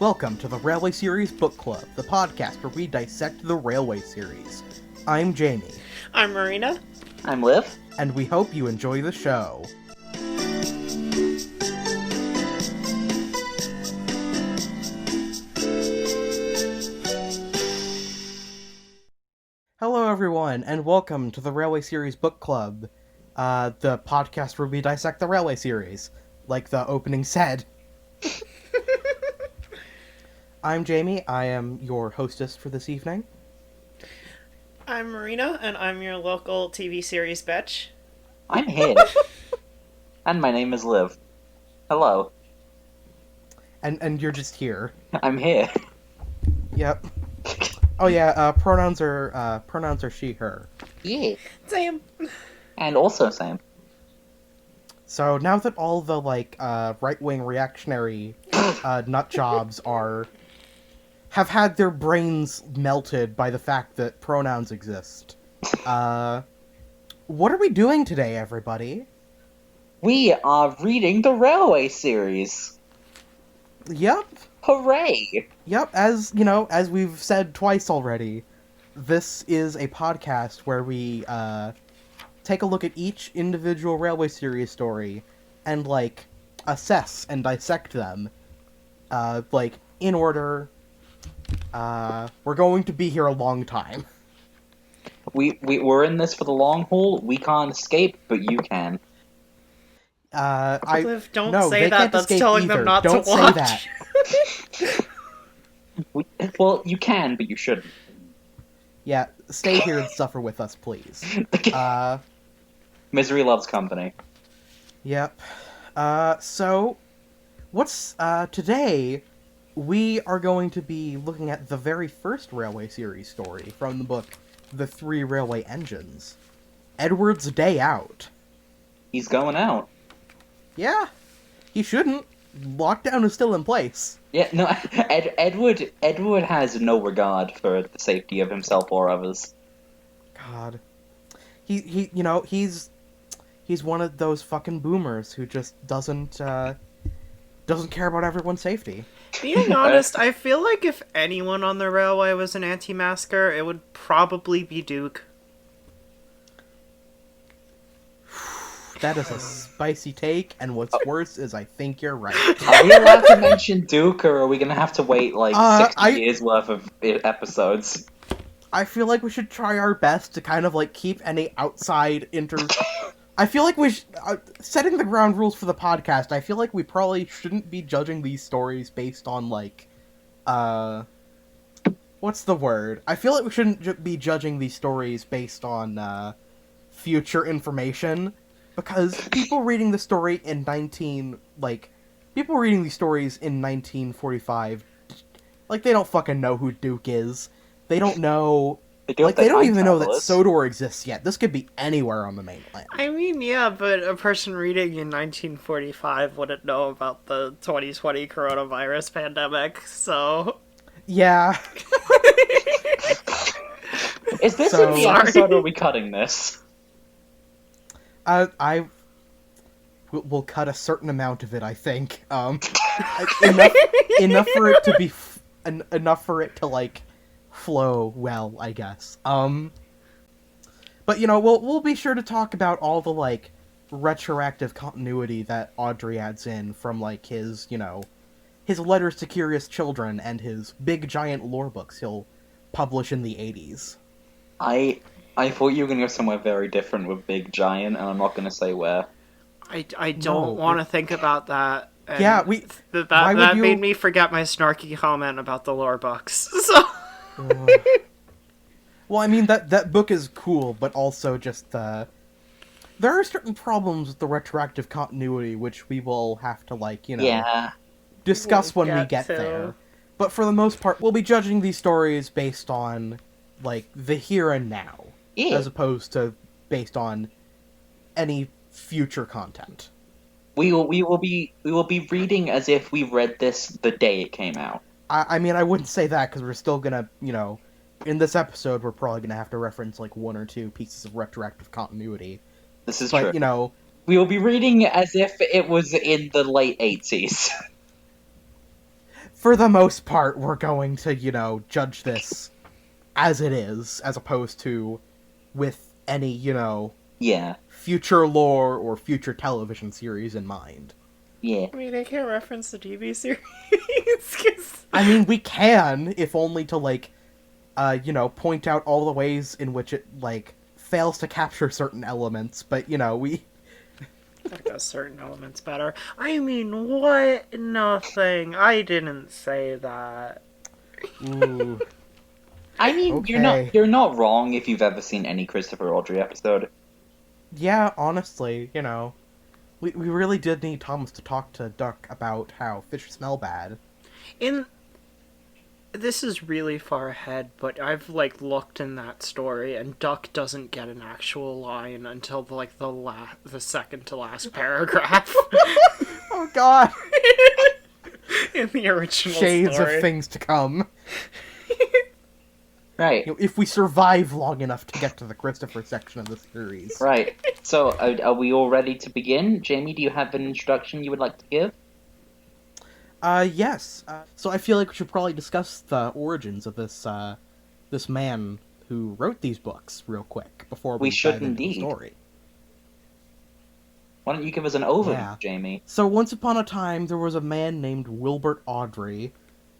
Welcome to the Railway Series Book Club, the podcast where we dissect the Railway Series. I'm Jamie. I'm Marina. I'm Liv. And we hope you enjoy the show. Hello everyone, and welcome to the Railway Series Book Club, the podcast where we dissect the Railway Series, like the opening said. I'm Jamie, I am your hostess for this evening. I'm Marina, and I'm your local TV series bitch. I'm here. And my name is Liv. Hello. And you're just here. I'm here. Yep. Oh yeah, pronouns are she, her. Yeah. Same. And also Sam. So now that all the, right-wing reactionary nut jobs have had their brains melted by the fact that pronouns exist, what are we doing today, everybody? We are reading the Railway Series. Yep. Hooray! Yep, as we've said twice already, this is a podcast where we, take a look at each individual Railway Series story and, assess and dissect them, in order. We're going to be here a long time. We're in this for the long haul. We can't escape, but you can. Liv, don't no, say that. That's telling either. them not don't to watch. Say that. Well, you can, but you shouldn't. Yeah, stay here and suffer with us, please. Misery loves company. Yep. So, today, we are going to be looking at the very first Railway Series story from the book, The Three Railway Engines. Edward's Day Out. He's going out. Yeah, he shouldn't. Lockdown is still in place. Yeah, no, Edward has no regard for the safety of himself or others. God. He's one of those fucking boomers who just doesn't care about everyone's safety. Being honest, I feel like if anyone on the railway was an anti-masker, it would probably be Duke. That is a spicy take, and what's worse is I think you're right. Are we allowed to mention Duke, or are we gonna have to wait, 60 years worth of episodes? I feel like we should try our best to kind of, keep any outside I feel like we setting the ground rules for the podcast, I feel like we probably shouldn't be judging these stories based on, what's the word? I feel like we shouldn't be judging these stories based on, future information, because people reading the story in people reading these stories in 1945, they don't fucking know who Duke is. They don't know... They don't even know that Sodor exists yet. This could be anywhere on the mainland. I mean, yeah, but a person reading in 1945 wouldn't know about the 2020 coronavirus pandemic, so... Yeah. Is this in the episode, or are we cutting this? We'll cut a certain amount of it, I think. Enough for it to be... enough for it to, flow well, I guess. But we'll be sure to talk about all the retroactive continuity that Audrey adds in from his his letters to curious children and his big giant lore books he'll publish in the 80s. I thought you were gonna go somewhere very different with big giant, and I'm not gonna say where. I don't want to think about that. And yeah, that made me forget my snarky comment about the lore books. So. Well, I mean, that book is cool, but also just, there are certain problems with the retroactive continuity, which we will have to, discuss when we get there. But for the most part, we'll be judging these stories based on, the here and now, as opposed to based on any future content. We will be reading as if we read this the day it came out. I mean, I wouldn't say that, because we're still gonna, in this episode, we're probably going to have to reference, like, one or two pieces of retroactive continuity. This is true. But, you know... We will be reading as if it was in the late 80s. For the most part, we're going to, you know, judge this as it is, as opposed to with any, you know... Yeah. Future lore or future television series in mind. Yeah. I mean, I can't reference the TV series, 'cause... I mean, we can, if only to, like, you know, point out all the ways in which it, like, fails to capture certain elements, but, you know, we... I got certain elements better. I mean, what? Nothing. I didn't say that. Ooh. I mean, Okay. you're not wrong if you've ever seen any Christopher Audrey episode. Yeah, honestly, you know, we really did need Thomas to talk to Duck about how fish smell bad. This is really far ahead, but I've, like, looked in that story, and Duck doesn't get an actual line until, the second to last paragraph. Oh god! In the original Shades story. of things to come. Right. You know, if we survive long enough to get to the Christopher section of the series. Right. So, are we all ready to begin? Jamie, do you have an introduction you would like to give? Yes. So I feel like we should probably discuss the origins of this man who wrote these books real quick before we should dive into the indeed. story. Why don't you give us an overview, Yeah. Jamie? So once upon a time, there was a man named Wilbert Audrey,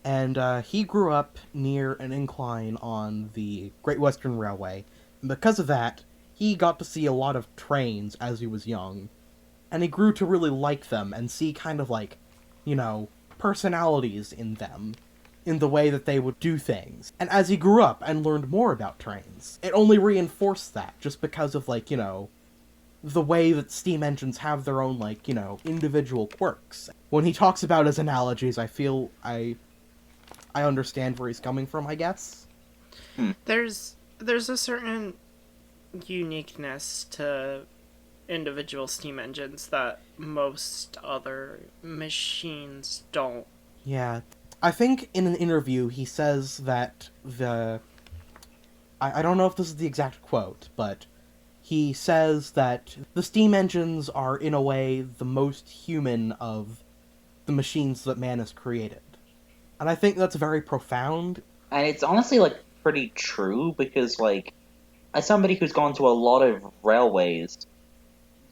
and he grew up near an incline on the Great Western Railway. And because of that, he got to see a lot of trains as he was young, and he grew to really like them and see kind of like, you know, personalities in them, in the way that they would do things. And as he grew up and learned more about trains, it only reinforced that, just because of, like, you know, the way that steam engines have their own, like, you know, individual quirks. When he talks about his analogies, I feel I understand where he's coming from, I guess. There's a certain uniqueness to individual steam engines that most other machines don't. Yeah. I think in an interview he says that I don't know if this is the exact quote, but he says that the steam engines are, in a way, the most human of the machines that man has created. And I think that's very profound. And it's honestly, like, pretty true, because, like, as somebody who's gone to a lot of railways,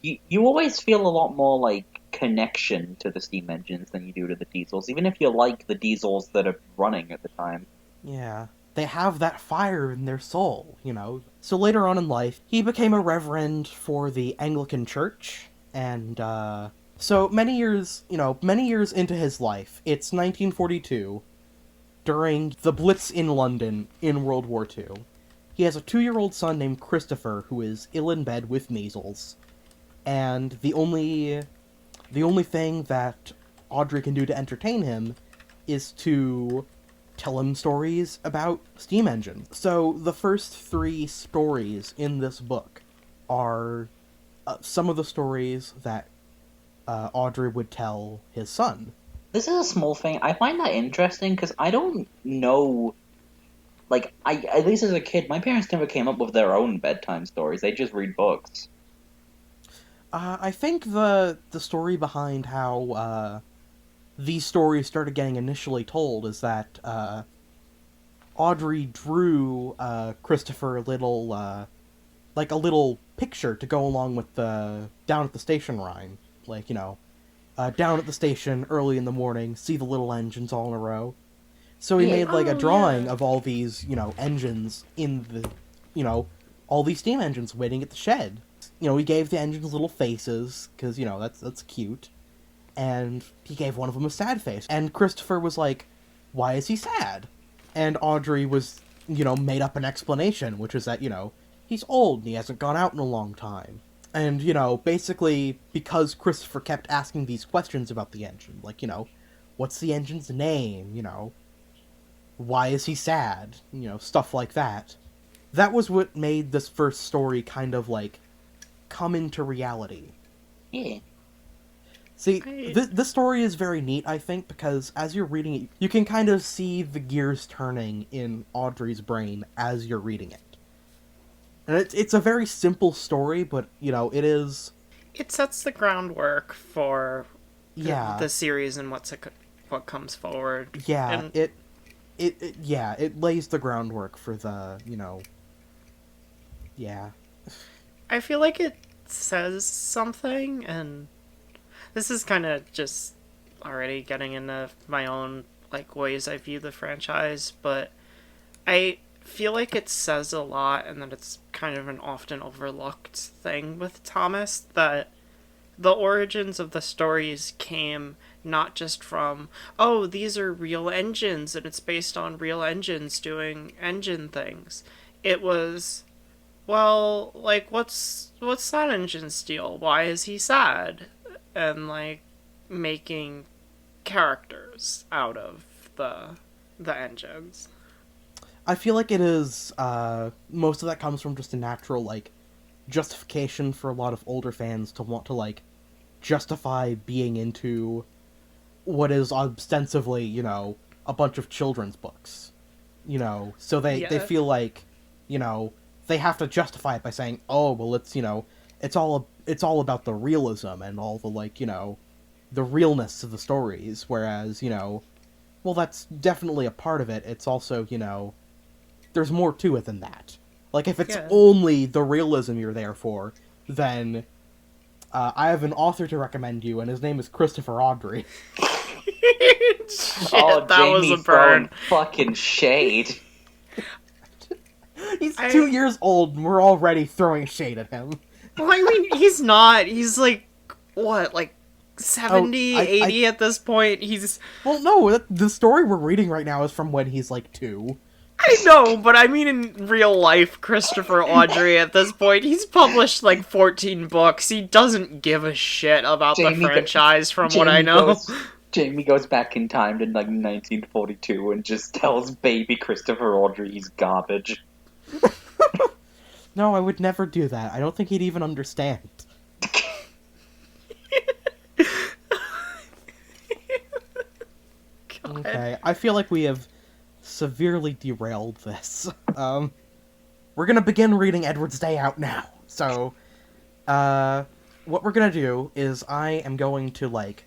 you always feel a lot more, like, connection to the steam engines than you do to the diesels, even if you like the diesels that are running at the time. Yeah. They have that fire in their soul, you know. So later on in life, he became a reverend for the Anglican Church, and, so many years into his life, it's 1942, during the Blitz in London in World War II. He has a 2-year-old son named Christopher, who is ill in bed with measles, and the only thing that Audrey can do to entertain him is to tell him stories about steam engines. So the first 3 stories in this book are some of the stories that Audrey would tell his son. This is a small thing. I find that interesting, because I don't know... Like, at least as a kid, my parents never came up with their own bedtime stories. They just read books. I think the story behind how these stories started getting initially told is that Audrey drew Christopher a little picture to go along with the down at the station rhyme. Like, you know, down at the station early in the morning, see the little engines all in a row. So he made, like, a drawing of all these, you know, engines in the, you know, all these steam engines waiting at the shed. You know, he gave the engines little faces, because, you know, that's cute. And he gave one of them a sad face. And Christopher was like, why is he sad? And Audrey was, you know, made up an explanation, which is that, you know, he's old and he hasn't gone out in a long time. And, you know, basically, because Christopher kept asking these questions about the engine, like, you know, what's the engine's name, you know, why is he sad, you know, stuff like that. That was what made this first story kind of, like, come into reality. Yeah. See, I- this story is very neat, I think, because as you're reading it, you can kind of see the gears turning in Audrey's brain as you're reading it. And it's a very simple story, but, it is... It sets the groundwork for Yeah. the series and what comes forward. Yeah, And it lays the groundwork for the, yeah. I feel like it says something, and this is kind of just already getting into my own like ways I view the franchise, but I feel like it says a lot, and that it's kind of an often overlooked thing with Thomas, that the origins of the stories came not just from, oh, these are real engines and it's based on real engines doing engine things. It was, well, like, what's that engine's deal? Why is he sad? And like making characters out of the engines. I feel like it is, most of that comes from just a natural, like, justification for a lot of older fans to want to, like, justify being into what is ostensibly, a bunch of children's books. So they Yeah. feel like, they have to justify it by saying, oh, well, it's, it's all about the realism and all the, like, the realness of the stories, whereas, well, that's definitely a part of it. It's also, there's more to it than that. Like, if it's Yeah. only the realism you're there for, then I have an author to recommend you, and his name is Christopher Audrey. Shit, Oh, that was Jamie a burn. throwing fucking shade. He's 2 years old, and we're already throwing shade at him. Well, I mean, he's not. He's like, what, like 70, 80 at this point? He's... Well, no, the story we're reading right now is from when he's, like, 2. I know, but I mean in real life, Christopher Audrey at this point, he's published like 14 books. He doesn't give a shit about the franchise from what I know. Jamie goes back in time to like 1942 and just tells baby Christopher Audrey he's garbage. No, I would never do that. I don't think he'd even understand. Okay, I feel like we have severely derailed this. We're gonna begin reading Edward's Day Out now. So, what we're gonna do is I am going to, like,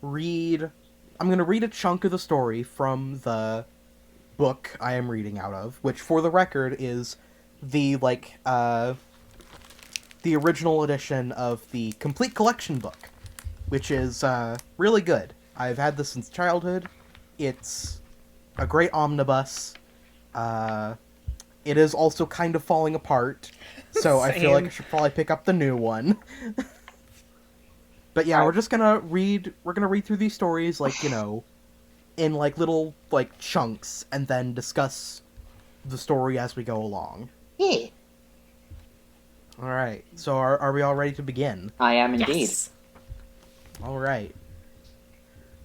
I'm gonna read a chunk of the story from the book I am reading out of, which, for the record, is the, like, the original edition of the Complete Collection book, which is, really good. I've had this since childhood. It's a great omnibus. It is also kind of falling apart, so I feel like I should probably pick up the new one. But yeah, we're gonna read through these stories, like, in, like, little, like, chunks, and then discuss the story as we go along. Yeah. Alright, so are we all ready to begin? I am indeed. Yes. Alright.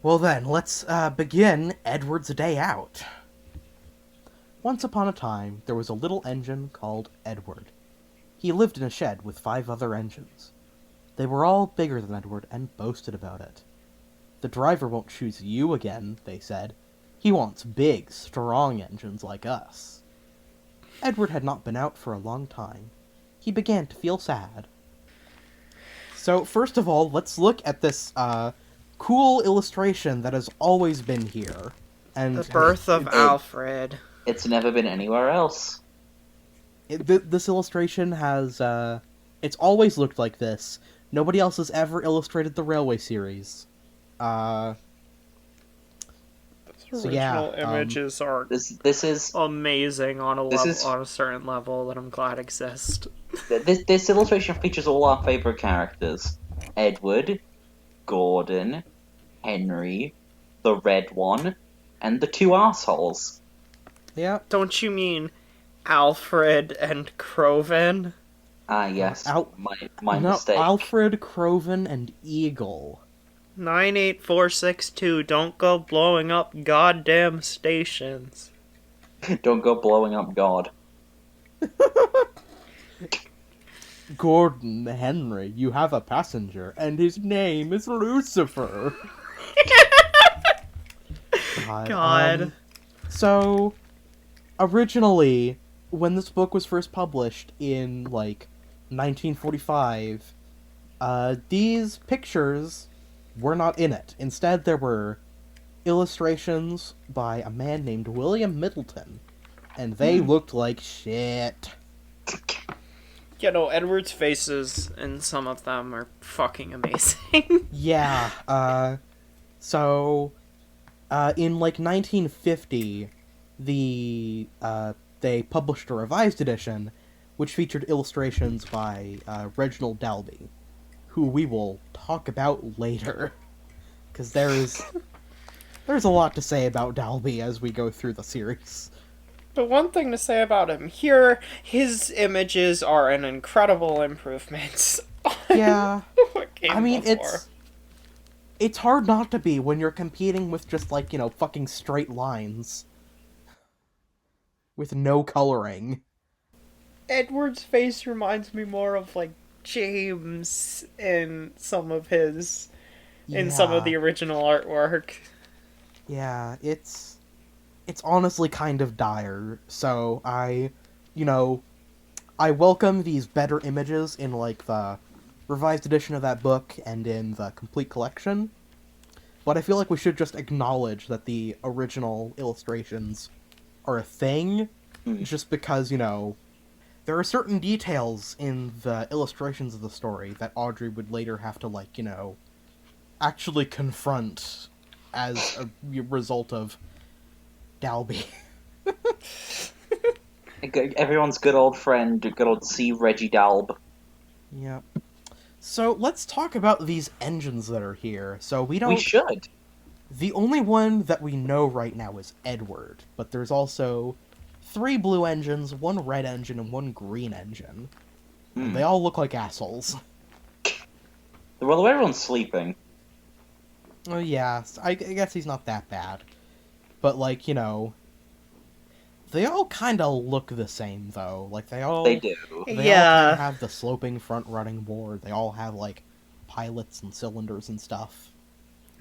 Well then, let's begin Edward's Day Out. Once upon a time, there was a little engine called Edward. He lived in a shed with 5 other engines. They were all bigger than Edward and boasted about it. The driver won't choose you again, they said. He wants big, strong engines like us. Edward had not been out for a long time. He began to feel sad. So, first of all, let's look at this, cool illustration that has always been here. And The birth of Alfred. It's never been anywhere else. This illustration has, it's always looked like this. Nobody else has ever illustrated the Railway series. The So, yeah, original images are This is amazing on a This level, is- on a certain level that I'm glad exist. this illustration features all our favorite characters: Edward, Gordon, Henry, the Red One, and the 2 assholes. Yeah. Don't you mean Alfred and Croven? Ah, yes, my No, mistake. Alfred, Croven, and Eagle. 98462, don't go blowing up goddamn stations. Don't go blowing up God. Gordon Henry, you have a passenger, and his name is Lucifer. God. God. So, originally, when this book was first published in, like, 1945, these pictures were not in it. Instead, there were illustrations by a man named William Middleton, and they looked like shit. You know, Edward's faces in some of them are fucking amazing. Yeah, so, in, like, 1950, they published a revised edition, which featured illustrations by, Reginald Dalby, who we will talk about later, because there's a lot to say about Dalby as we go through the series. But one thing to say about him here, his images are an incredible improvement. Yeah, What came I mean, before. it's hard not to be when you're competing with just, like, fucking straight lines. With no coloring. Edward's face reminds me more of, like, James in some of his... in some of the original artwork. Yeah, it's honestly kind of dire, so I welcome these better images in, like, the revised edition of that book and in the complete collection, but I feel like we should just acknowledge that the original illustrations are a thing, just because, there are certain details in the illustrations of the story that Audrey would later have to, like, actually confront as a result of Dalby. Everyone's good old friend, good old C. Reggie Dalb. Yeah. So let's talk about these engines that are here. So we should. The only one that we know right now is Edward, but there's also 3 blue engines, 1 red engine, and 1 green engine. And they all look like assholes. Well, everyone's sleeping. Oh yeah, I guess he's not that bad. But, like, they all kind of look the same, though. Like, They do. They all kind of have the sloping front running board. They all have, like, pilots and cylinders and stuff.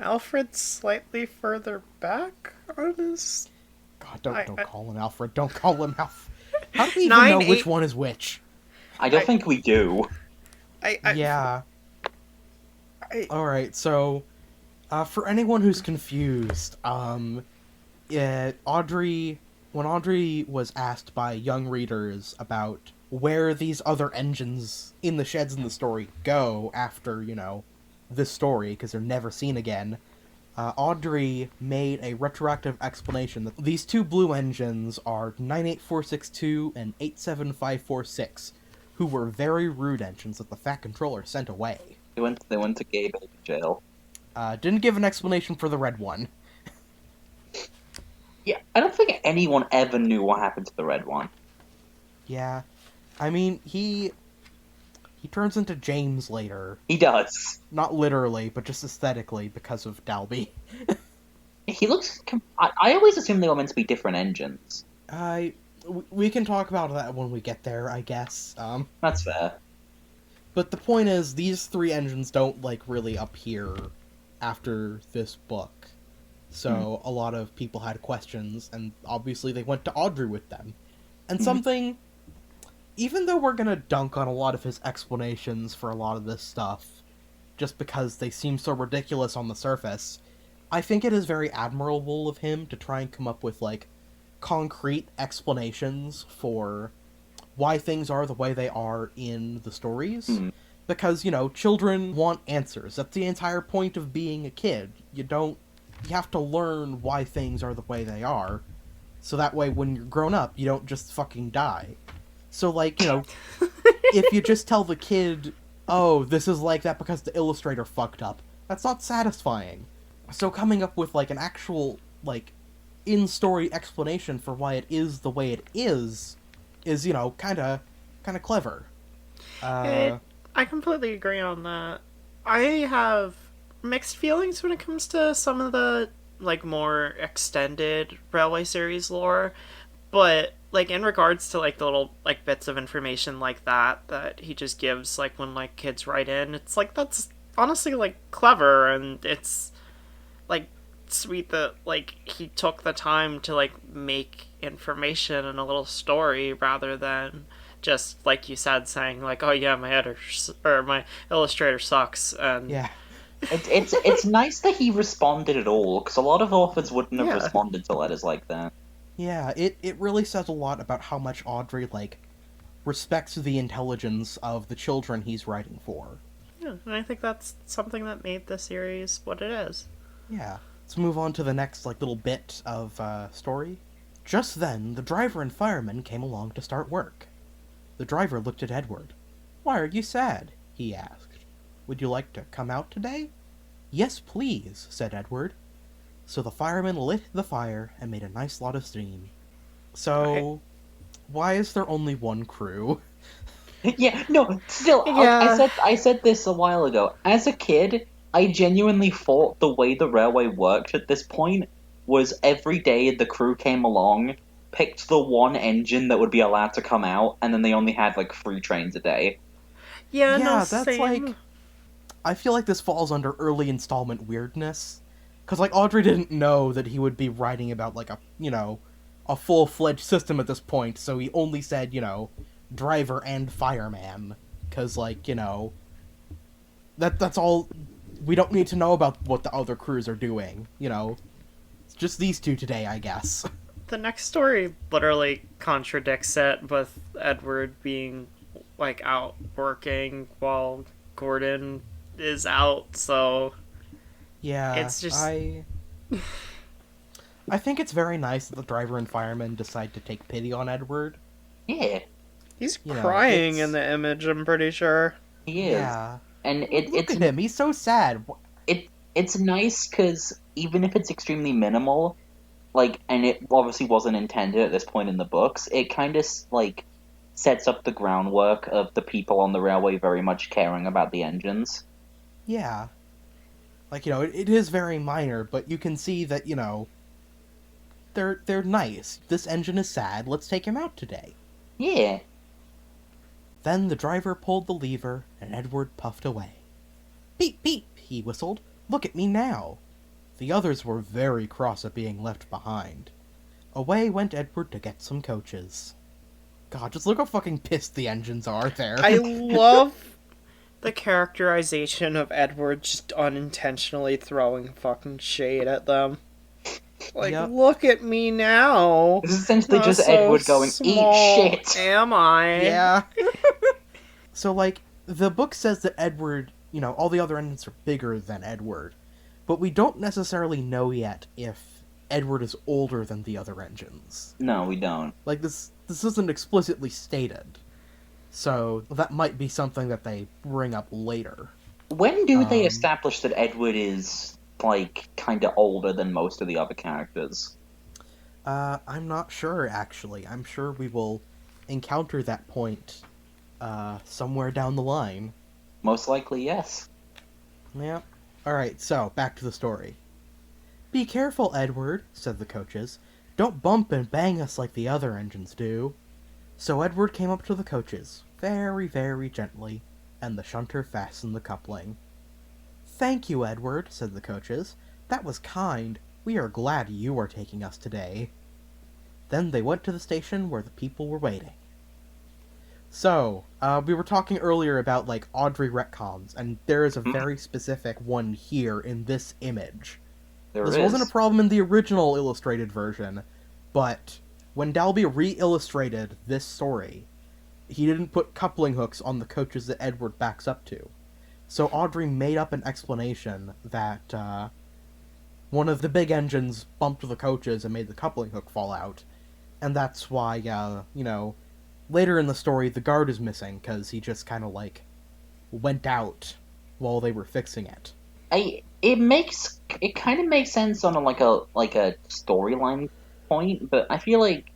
Alfred's slightly further back on his... God, don't call him Alfred. Don't call him Alfred. How do we even know which one is which? I don't think we do. Yeah. Alright, so... for anyone who's confused, Audrey... When Audrey was asked by young readers about where these other engines in the sheds in the story go after, this story, because they're never seen again, Audrey made a retroactive explanation that these 2 blue engines are 98462 and 87546, who were very rude engines that the Fat Controller sent away. They went to gay baby jail. Didn't give an explanation for the red one. Yeah, I don't think anyone ever knew what happened to the red one. Yeah. I mean, he turns into James later. He does. Not literally, but just aesthetically because of Dalby. He looks... I always assumed they were meant to be different engines. We can talk about that when we get there, I guess. That's fair. But the point is, these 3 engines don't, like, really appear after this book. So a lot of people had questions, and obviously they went to Audrey with them. And something... Even though we're gonna dunk on a lot of his explanations for a lot of this stuff, just because they seem so ridiculous on the surface, I think it is very admirable of him to try and come up with, like, concrete explanations for why things are the way they are in the stories. Because, children want answers. That's the entire point of being a kid. You have to learn why things are the way they are, so that way when you're grown up, you don't just fucking die. So, like, if you just tell the kid, oh, this is like that because the illustrator fucked up, that's not satisfying. So coming up with, like, an actual, like, in-story explanation for why it is the way it is, kind of clever. I completely agree on that. I have mixed feelings when it comes to some of the, like, more extended Railway series lore, but like in regards to like the little like bits of information like that he just gives like when like kids write in, it's like that's honestly like clever, and it's like sweet that like he took the time to like make information in a little story rather than just like you said saying like, oh yeah, my editor or my illustrator sucks. And Yeah. It's nice that he responded at all, because a lot of authors wouldn't have Yeah. responded to letters like that. Yeah, it really says a lot about how much Audrey, like, respects the intelligence of the children he's writing for. Yeah, and I think that's something that made the series what it is. Yeah. Let's move on to the next, like, little bit of, story. Just then, the driver and fireman came along to start work. The driver looked at Edward. "Why are you sad?" he asked. "Would you like to come out today?" "Yes, please," said Edward. So the fireman lit the fire and made a nice lot of steam. So, why is there only one crew? Yeah, no, still, Yeah. I said this a while ago. As a kid, I genuinely thought the way the railway worked at this point was every day the crew came along, picked the one engine that would be allowed to come out, and then they only had like 3 trains a day. Yeah, no, Yeah, that's same. like... I feel like this falls under early installment weirdness. Because, like, Audrey didn't know that he would be writing about, like, a full-fledged system at this point, so he only said, driver and fireman. Because, like, that's all... We don't need to know about what the other crews are doing, It's just these two today, I guess. The next story literally contradicts it, with Edward being like out working while Gordon is out, so Yeah, it's just I think it's very nice that the driver and fireman decide to take pity on Edward. Yeah, he's You know, crying it's- in the image, I'm pretty sure. he is. Yeah. And Look at him, he's so sad. it's nice because even if it's extremely minimal, like, and it obviously wasn't intended at this point in the books, it kind of like sets up the groundwork of the people on the railway very much caring about the engines. Yeah. Like, it is very minor, but you can see that, they're nice. This engine is sad, let's take him out today. Yeah. Then the driver pulled the lever, and Edward puffed away. "Beep, beep," he whistled. "Look at me now." The others were very cross at being left behind. Away went Edward to get some coaches. God, just look how fucking pissed the engines are there. I love the characterization of Edward just unintentionally throwing fucking shade at them. Like, Yep. look at me now. This is essentially Not just so Edward going, small eat shit. am I? Yeah. So, like, the book says that Edward, all the other engines are bigger than Edward. But we don't necessarily know yet if Edward is older than the other engines. No, we don't. Like, this isn't explicitly stated. So, that might be something that they bring up later. When do they establish that Edward is, like, kind of older than most of the other characters? I'm not sure, actually. I'm sure we will encounter that point, somewhere down the line. Most likely, yes. Yeah. Alright, so, back to the story. "Be careful, Edward," said the coaches. "Don't bump and bang us like the other engines do." So Edward came up to the coaches, very, very gently, and the shunter fastened the coupling. "Thank you, Edward," said the coaches. "That was kind. We are glad you are taking us today." Then they went to the station where the people were waiting. So, we were talking earlier about, like, Audrey retcons, and there is a very specific one here in this image. This wasn't a problem in the original illustrated version, but when Dalby re-illustrated this story, he didn't put coupling hooks on the coaches that Edward backs up to. So Audrey made up an explanation that, one of the big engines bumped the coaches and made the coupling hook fall out, and that's why, later in the story, the guard is missing, because he just kind of, like, went out while they were fixing it. It kind of makes sense on a storyline point, but I feel like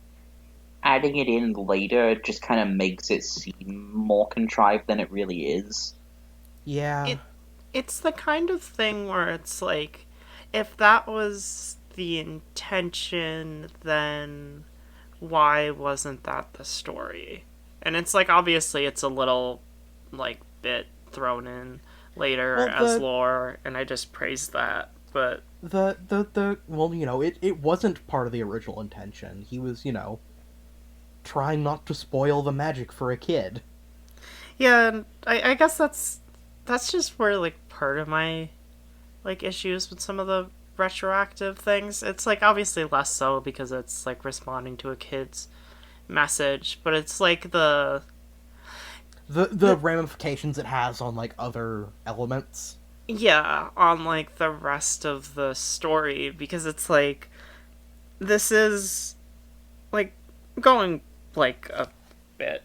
adding it in later just kind of makes it seem more contrived than it really is. Yeah. It's the kind of thing where it's like, if that was the intention, then why wasn't that the story? And it's like, obviously it's a little like bit thrown in later Well, as lore, and I just praised that. But well, it wasn't part of the original intention. He was, trying not to spoil the magic for a kid. yeah, and I guess that's just where like part of my like issues with some of the retroactive things. It's like obviously less so because it's like responding to a kid's message, but it's like The ramifications it has on like other elements. yeah, on like the rest of the story, because it's like this is like going like a bit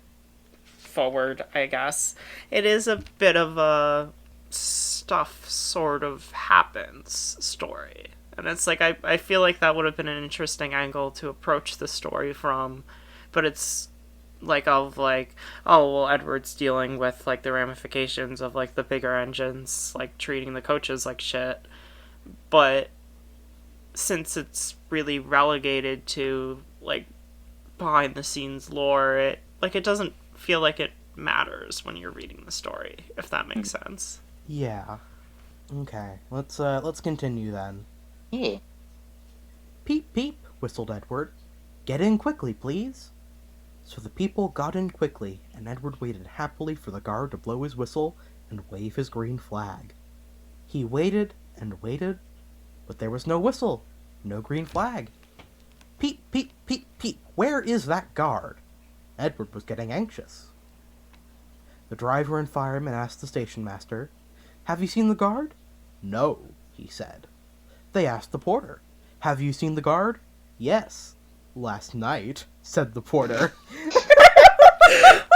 forward, I guess. It is a bit of a stuff sort of happens story. And it's like I feel like that would have been an interesting angle to approach the story from, but it's like of like, oh well, Edward's dealing with like the ramifications of like the bigger engines like treating the coaches like shit. But since it's really relegated to like behind the scenes lore, it doesn't feel like it matters when you're reading the story, if that makes sense. Yeah. Okay. Let's continue then. Yeah. Peep peep, whistled Edward. Get in quickly, please. So the people got in quickly, and Edward waited happily for the guard to blow his whistle and wave his green flag. He waited and waited, but there was no whistle, no green flag. Peep, peep, peep, peep, where is that guard? Edward was getting anxious. The driver and fireman asked the station master, Have you seen the guard? No, he said. They asked the porter, Have you seen the guard? Yes. Last night, said the porter.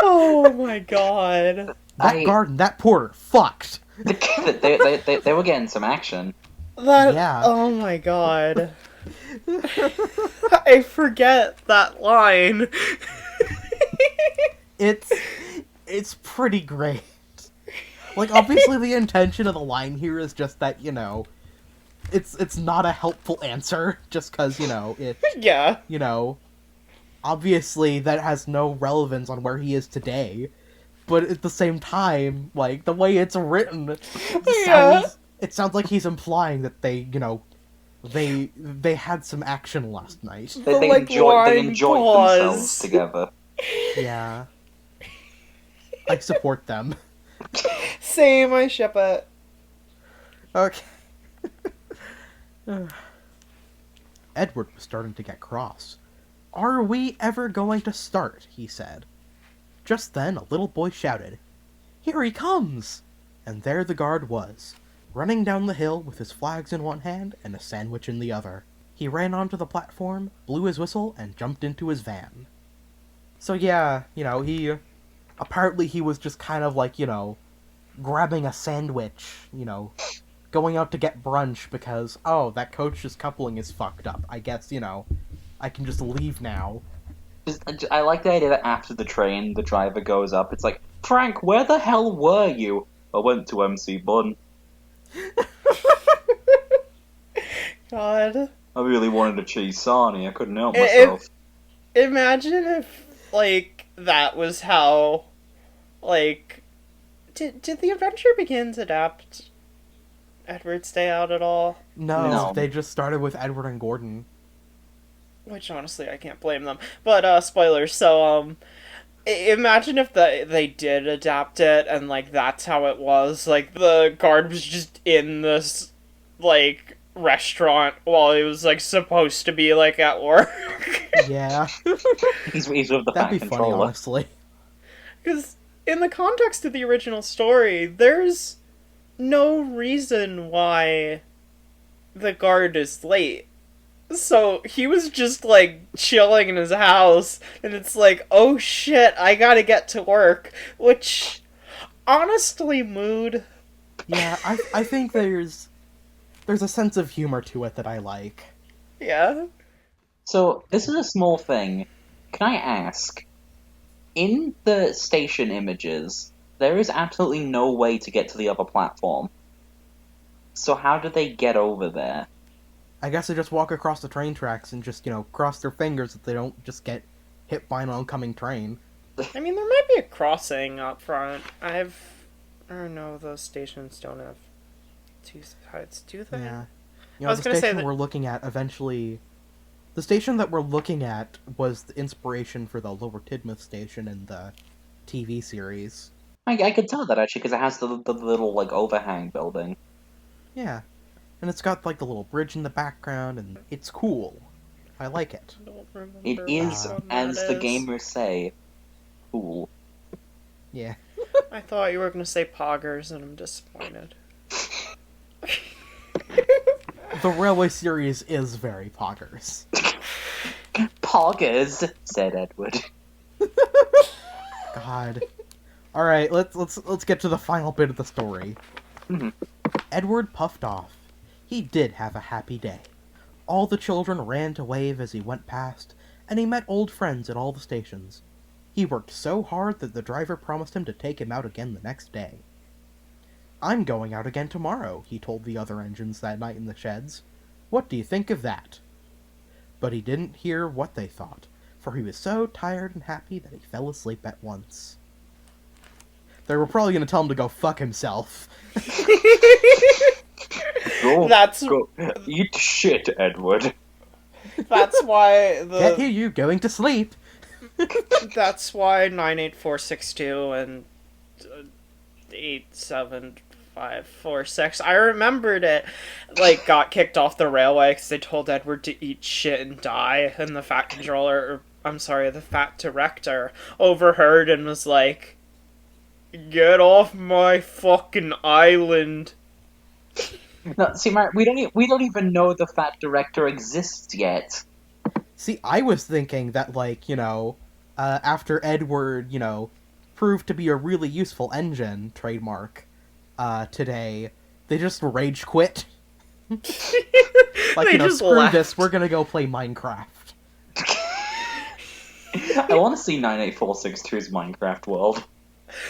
Oh my god. That guard and that porter fucked. They were getting some action. Yeah. Oh my god. I forget that line. It's pretty great. Like, obviously the intention of the line here is just that, it's not a helpful answer, just because, Yeah. Obviously that has no relevance on where he is today, but at the same time, like, the way it's written, it sounds like he's implying that they had some action last night. They enjoyed themselves together. Yeah. I support them. Same, I ship it. Okay. Edward was starting to get cross. Are we ever going to start? He said. Just then a little boy shouted, Here he comes! And there the guard was, running down the hill with his flags in one hand and a sandwich in the other. He ran onto the platform, blew his whistle, and jumped into his van. So yeah, apparently he was just kind of like, grabbing a sandwich, going out to get brunch because, oh, that coach's coupling is fucked up. I guess, I can just leave now. I like the idea that after the train, the driver goes up. It's like, Frank, where the hell were you? I went to MC Bun. God. I really wanted a cheese sarnie. I couldn't help myself. Imagine if, like, that was how, like... Did The Adventure Begins adapt Edward's Day Out at all? No, they just started with Edward and Gordon. Which, honestly, I can't blame them. But, spoilers, so, imagine if they did adapt it, and, like, that's how it was. Like, the guard was just in this, like, restaurant while he was, like, supposed to be, like, at work. Yeah. He's with the That'd be funny, honestly. Because, in the context of the original story, there's no reason why the guard is late. So he was just like chilling in his house, and it's like, oh shit, I gotta get to work. Which, honestly, mood. Yeah, I think there's a sense of humor to it that I like. Yeah. So this is a small thing. Can I ask? In the station images, there is absolutely no way to get to the other platform. So how did they get over there? I guess they just walk across the train tracks and just, cross their fingers that they don't just get hit by an oncoming train. I mean, there might be a crossing up front. Or no, those stations don't have two sides, do they? Yeah. I was The gonna say station that- we're looking at eventually... The station that we're looking at was the inspiration for the Lower Tidmouth station in the TV series. I could tell that, actually, because it has the little, like, overhang building. Yeah. And it's got, like, the little bridge in the background, and it's cool. I like it. I don't remember It is, which one as that the is. gamers say, cool. Yeah. I thought you were gonna say poggers, and I'm disappointed. The Railway series is very poggers. Poggers, said Edward. God. Alright, let's get to the final bit of the story. Mhm. Edward puffed off. He did have a happy day. All the children ran to wave as he went past, and he met old friends at all the stations. He worked so hard that the driver promised him to take him out again the next day. I'm going out again tomorrow, he told the other engines that night in the sheds. What do you think of that? But he didn't hear what they thought, for he was so tired and happy that he fell asleep at once. They were probably going to tell him to go fuck himself. Go eat shit, Edward. That's why Can't hear you going to sleep. That's why 98462 and 87546. I remembered it. Got kicked off the railway because they told Edward to eat shit and die, and the fat controller, the fat director, overheard and was like, "Get off my fucking island." No, see, Mark, we don't even know the Fat Director exists yet. See, I was thinking that, after Edward, proved to be a really useful engine, trademark, today, they just rage quit. They just screw left. this, we're gonna go play Minecraft. I want to see 98462's Minecraft world.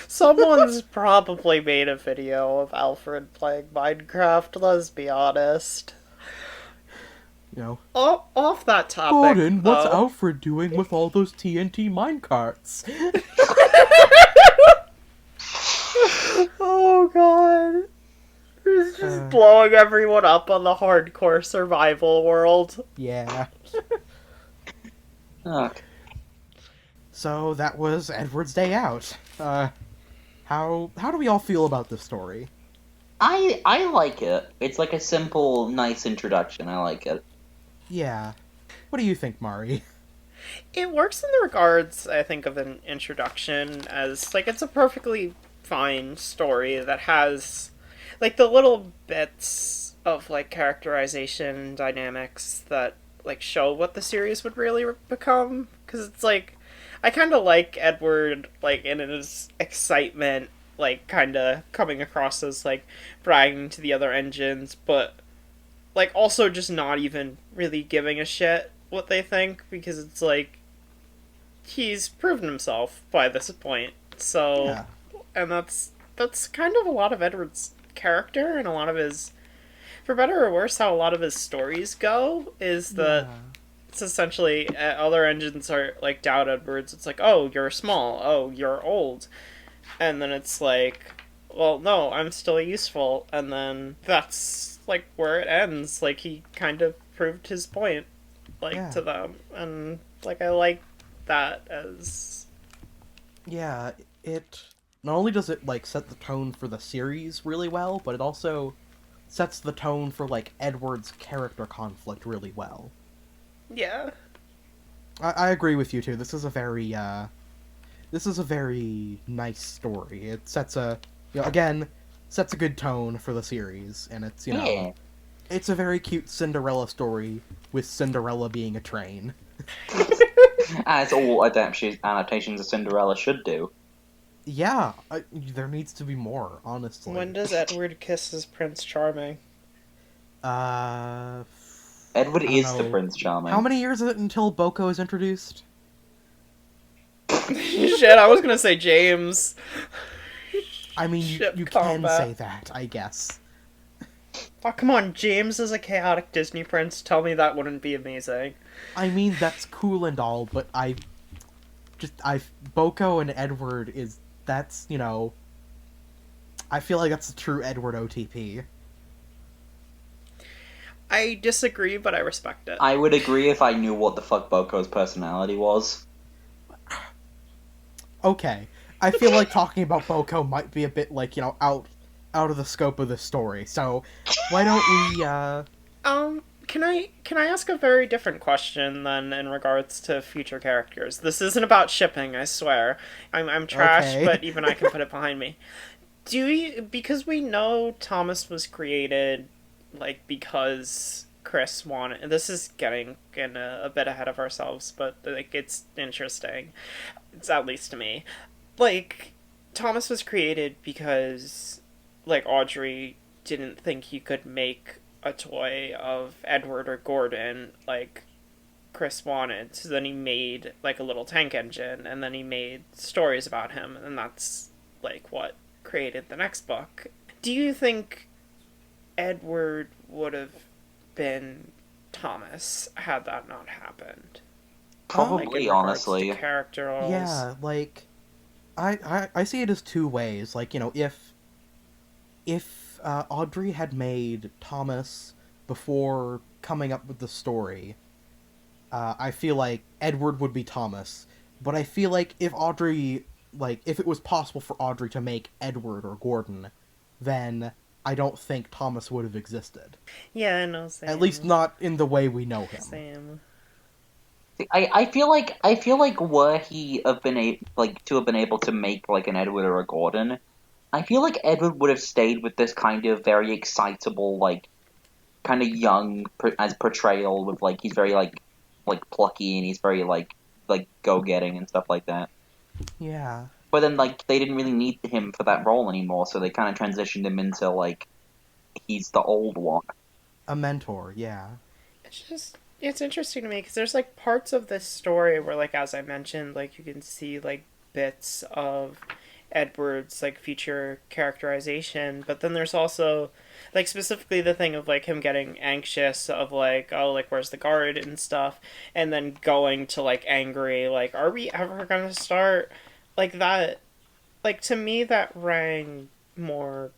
Someone's probably made a video of Alfred playing Minecraft, let's be honest. Off that topic, Gordon, what's though. Alfred doing with all those TNT minecarts? Oh god. He's just blowing everyone up on the hardcore survival world. Yeah. Okay. So that was Edward's day out. How do we all feel about this story? I like it. It's like a simple, nice introduction. I like it. Yeah. What do you think, Mari? It works in the regards, I think, of an introduction as, it's a perfectly fine story that has, the little bits of, characterization and dynamics that, show what the series would really become. Because it's, I kind of like Edward, in his excitement, kind of coming across as, bragging to the other engines, but, also just not even really giving a shit what they think, because it's, he's proven himself by this point, so, Yeah. And that's kind of a lot of Edward's character, and a lot of his, for better or worse, how a lot of his stories go, is that it's essentially, other engines are, doubt Edwards. It's oh, you're small. Oh, you're old. And then it's well, no, I'm still useful. And then that's, where it ends. He kind of proved his point, to them. And, I like that as... Yeah, it... Not only does it, set the tone for the series really well, but it also sets the tone for, Edward's character conflict really well. Yeah. I agree with you too. This is a very nice story. It sets a good tone for the series, and it's Yeah. it's a very cute Cinderella story with Cinderella being a train. As all adaptations of Cinderella should do. Yeah, there needs to be more, honestly. When does Edward kiss his Prince Charming? Edward I don't is the know. Prince Charming. How many years is it until Boko is introduced? Shit, I was gonna say James. I mean, Ship you can combat. say that, I guess. Oh, come on, James is a chaotic Disney prince. Tell me that wouldn't be amazing. I mean, that's cool and all, but Boko and Edward is, that's, I feel like that's a true Edward OTP. I disagree, but I respect it. I would agree if I knew what the fuck Boko's personality was. Okay. I feel like talking about Boko might be a bit, like, out of the scope of the story, so why don't we, Can I ask a very different question then in regards to future characters? This isn't about shipping, I swear. I'm trash, Okay. but even I can put it behind me. Because we know Thomas was created, like, because Chris wanted. This is getting in a bit ahead of ourselves, but like it's interesting. It's at least to me. Like, Thomas was created because, like, Audrey didn't think you could make a toy of Edward or Gordon like Chris wanted. So then he made like a little tank engine, and then he made stories about him, and that's like what created the next book. Do you think Edward would have been Thomas had that not happened? Probably, Like in regards honestly. to character roles? yeah, like, I see it as two ways. Like, if Audrey had made Thomas before coming up with the story, I feel like Edward would be Thomas. But I feel like if it was possible for Audrey to make Edward or Gordon, then I don't think Thomas would have existed. Yeah, no, same. At least not in the way we know him. Same. I feel like were he have been to have been able to make like an Edward or a Gordon, I feel like Edward would have stayed with this kind of very excitable, like, kind of young as portrayal with like he's very like plucky and he's very like go getting and stuff like that. Yeah. But then like they didn't really need him for that role anymore, so they kind of transitioned him into like he's the old one. A mentor, yeah. It's interesting to me because there's like parts of this story where, like, as I mentioned, like you can see like bits of Edward's like future characterization, but then there's also like specifically the thing of like him getting anxious of like, oh, like where's the guard and stuff, and then going to like angry, like, are we ever gonna start, like that, like to me that rang more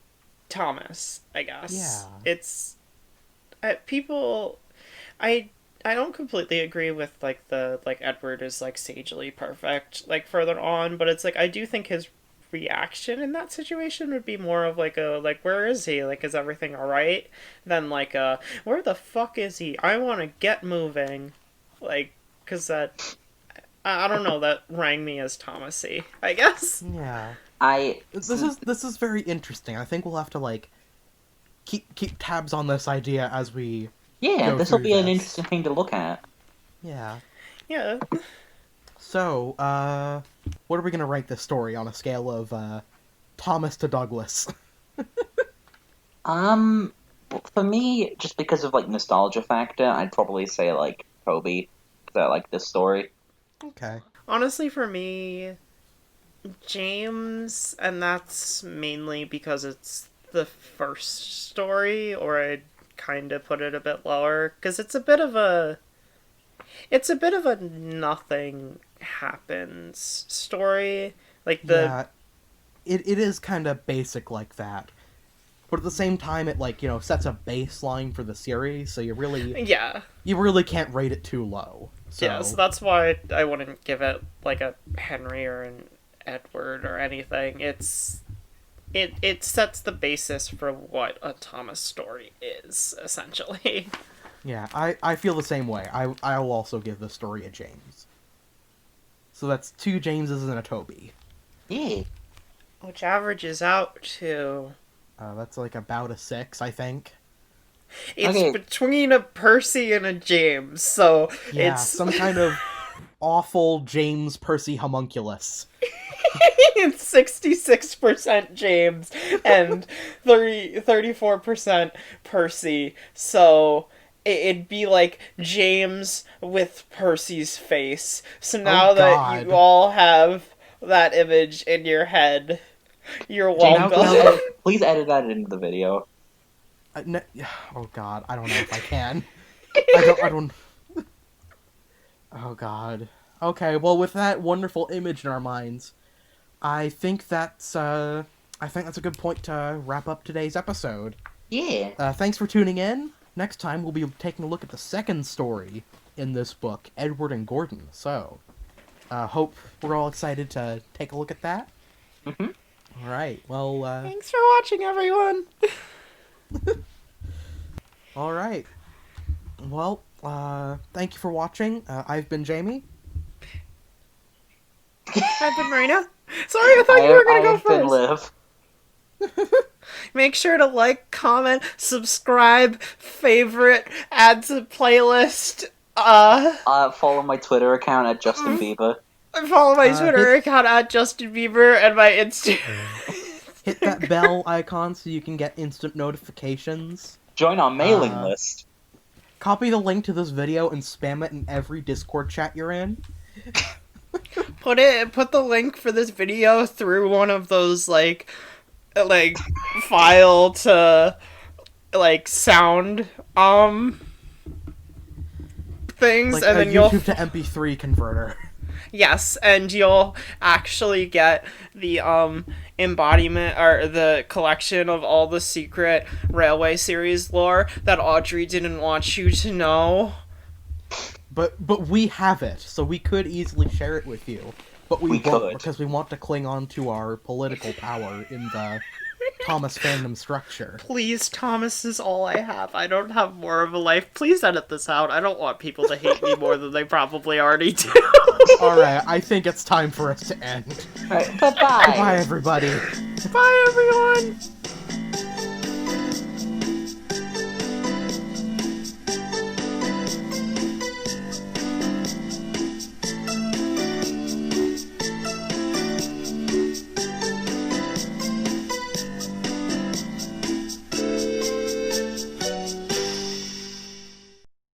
Thomas, I guess. Yeah. It's people. I don't completely agree with like the like Edward is like sagely perfect like further on, but it's like I do think his reaction in that situation would be more of like a like where is he, like is everything all right, than like a where the fuck is he, I want to get moving, like because that I don't know, that rang me as Thomasy, I guess. Yeah. I This is very interesting. I think we'll have to like keep tabs on this idea as we Yeah, go this will through be an this. interesting thing to look at. Yeah. Yeah. So, what are we gonna rank this story on a scale of Thomas to Douglas? For me, just because of like nostalgia factor, I'd probably say like Toby, because I like this story. Okay. Honestly, for me, James, and that's mainly because it's the first story, or I'd kind of put it a bit lower because it's a bit of a nothing happens story. Like the Yeah, it is kind of basic like that, but at the same time, it like sets a baseline for the series, so you yeah. really can't rate it too low. So, Yeah, so that's why I wouldn't give it like a Henry or an Edward or anything. It sets the basis for what a Thomas story is, essentially. yeah, I feel the same way. I'll also give the story a James. So that's 2 Jameses and a Toby. Yeah. Which averages out to... That's like about a 6, I think. It's Okay. between a Percy and a James, so Yeah, it's... some kind of awful James Percy homunculus. It's 66% James and 34% Percy, so it'd be like James with Percy's face. So now that God. you all have that image in your head, you're James, welcome. please edit that into the video. Oh God, I don't know if I can. I don't. Oh God. Okay, well, with that wonderful image in our minds, I think that's a good point to wrap up today's episode. Yeah. Thanks for tuning in. Next time, we'll be taking a look at the second story in this book, Edward and Gordon. So, hope we're all excited to take a look at that. Mm-hmm. All right. Well. Thanks for watching, everyone. All right. Well, thank you for watching. I've been Jamie. I've been Marina. Sorry, I thought you were gonna go have been first. Liv. Make sure to like, comment, subscribe, favorite, add to playlist. Follow my Twitter account at Justin Bieber. Follow my Twitter account at Justin Bieber and my Instagram. Hit that bell icon so you can get instant notifications. Join our mailing list. Copy the link to this video and spam it in every Discord chat you're in. Put the link for this video through one of those like file to sound things, Like and a then you'll YouTube to MP3 converter. yes, and you'll actually get the embodiment or the collection of all the secret Railway series lore that Audrey didn't want you to know. But we have it, so we could easily share it with you. But we won't, could. because we want to cling on to our political power in the Thomas fandom structure. Please, Thomas is all I have. I don't have more of a life. Please edit this out. I don't want people to hate me more than they probably already do. Alright, I think it's time for us to end. Right, bye-bye. Bye, everybody. Bye, everyone.